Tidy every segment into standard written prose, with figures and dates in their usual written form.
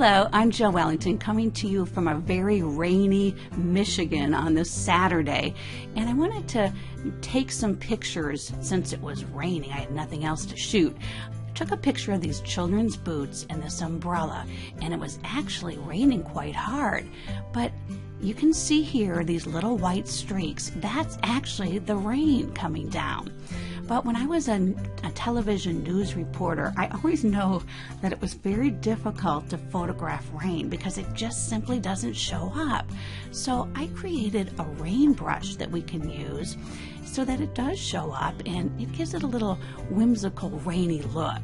Hello, I'm Jill Wellington coming to you from a very rainy Michigan on this Saturday, and I wanted to take some pictures since it was raining. I had nothing else to shoot. I took a picture of these children's boots and this umbrella, and it was actually raining quite hard, but you can see here these little white streaks. That's actually the rain coming down. But when I was a television news reporter, I always know that it was very difficult to photograph rain because it just simply doesn't show up. So I created a rain brush that we can use so that it does show up and it gives it a little whimsical rainy look.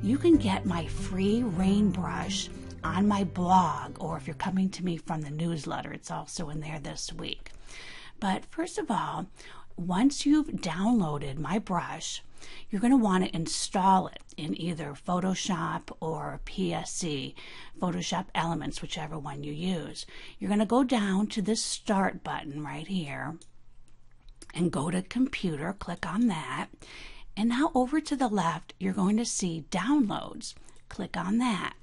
You can get my free rain brush on my blog, or if you're coming to me from the newsletter, it's also in there this week. But first of all, once you've downloaded my brush, you're going to want to install it in either Photoshop or PSE, Photoshop Elements, whichever one you use. You're going to go down to this Start button right here and go to Computer, click on that. And now over to the left, you're going to see Downloads. Click on that.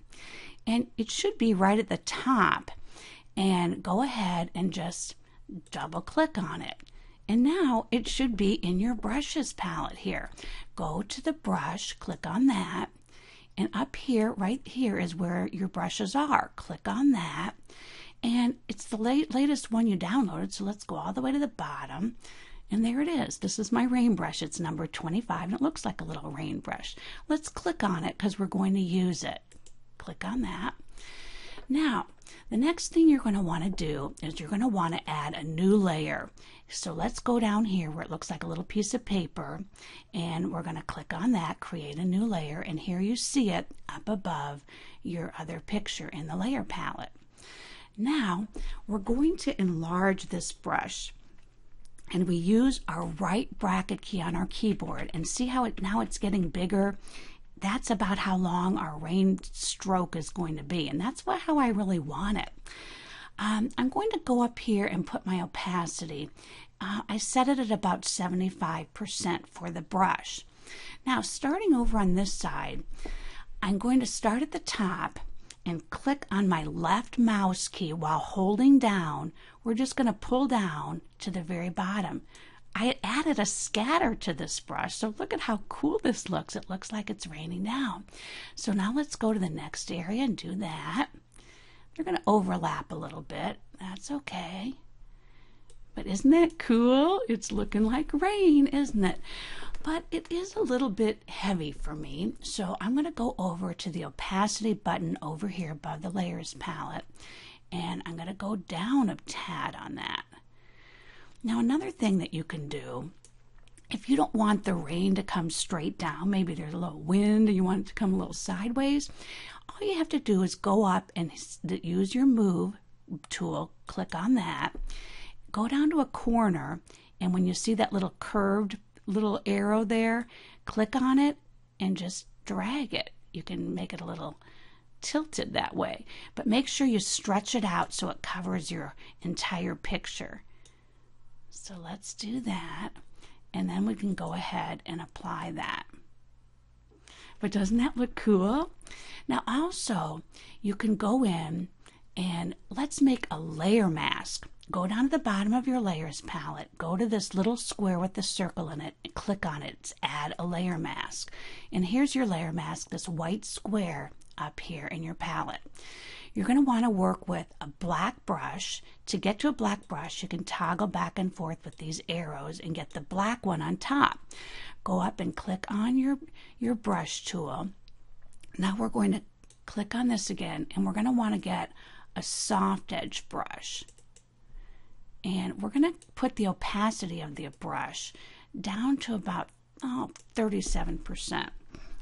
And it should be right at the top. And go ahead and just double click on it. And now it should be in your brushes palette here. Go to the brush, click on that, and up here, right here is where your brushes are. Click on that, and it's the latest one you downloaded, so let's go all the way to the bottom, and there it is. This is my rain brush. It's number 25, and it looks like a little rain brush. Let's click on it because we're going to use it. Click on that. Now, the next thing you're going to want to do is you're going to want to add a new layer. So let's go down here where it looks like a little piece of paper, and we're going to click on that, create a new layer, and here you see it up above your other picture in the layer palette. Now, we're going to enlarge this brush, and we use our right bracket key on our keyboard, and see how now it's getting bigger. That's about how long our rain stroke is going to be, and that's how I really want it. I'm going to go up here and put my opacity. I set it at about 75% for the brush. Now, starting over on this side, I'm going to start at the top and click on my left mouse key while holding down. We're just going to pull down to the very bottom. I added a scatter to this brush, so look at how cool this looks. It looks like it's raining down. So now let's go to the next area and do that. They're going to overlap a little bit. That's okay. But isn't that cool? It's looking like rain, isn't it? But it is a little bit heavy for me, so I'm going to go over to the opacity button over here above the layers palette, and I'm going to go down a tad on that. Now, another thing that you can do, if you don't want the rain to come straight down, maybe there's a little wind and you want it to come a little sideways, all you have to do is go up and use your Move tool, click on that, go down to a corner, and when you see that little curved little arrow there, click on it and just drag it. You can make it a little tilted that way, but make sure you stretch it out so it covers your entire picture. So let's do that, and then we can go ahead and apply that. But doesn't that look cool? Now also, you can go in and let's make a layer mask. Go down to the bottom of your layers palette, go to this little square with the circle in it, and click on it. It's add a layer mask. And here's your layer mask, this white square up here in your palette. You're going to want to work with a black brush. To get to a black brush, you can toggle back and forth with these arrows and get the black one on top. Go up and click on your brush tool. Now we're going to click on this again, and we're going to want to get a soft edge brush. And we're going to put the opacity of the brush down to about 37%.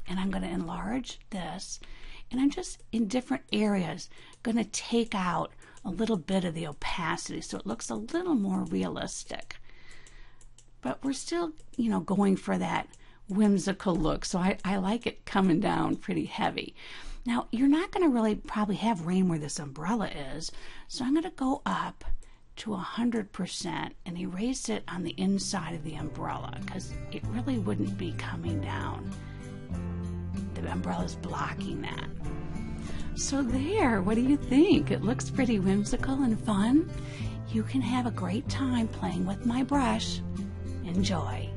And I'm going to enlarge this. And I'm just in different areas going to take out a little bit of the opacity so it looks a little more realistic. But we're still, going for that whimsical look. So I like it coming down pretty heavy. Now, you're not going to really probably have rain where this umbrella is. So I'm going to go up to 100% and erase it on the inside of the umbrella because it really wouldn't be coming down. The umbrella's blocking that. So there, what do you think? It looks pretty whimsical and fun. You can have a great time playing with my brush. Enjoy.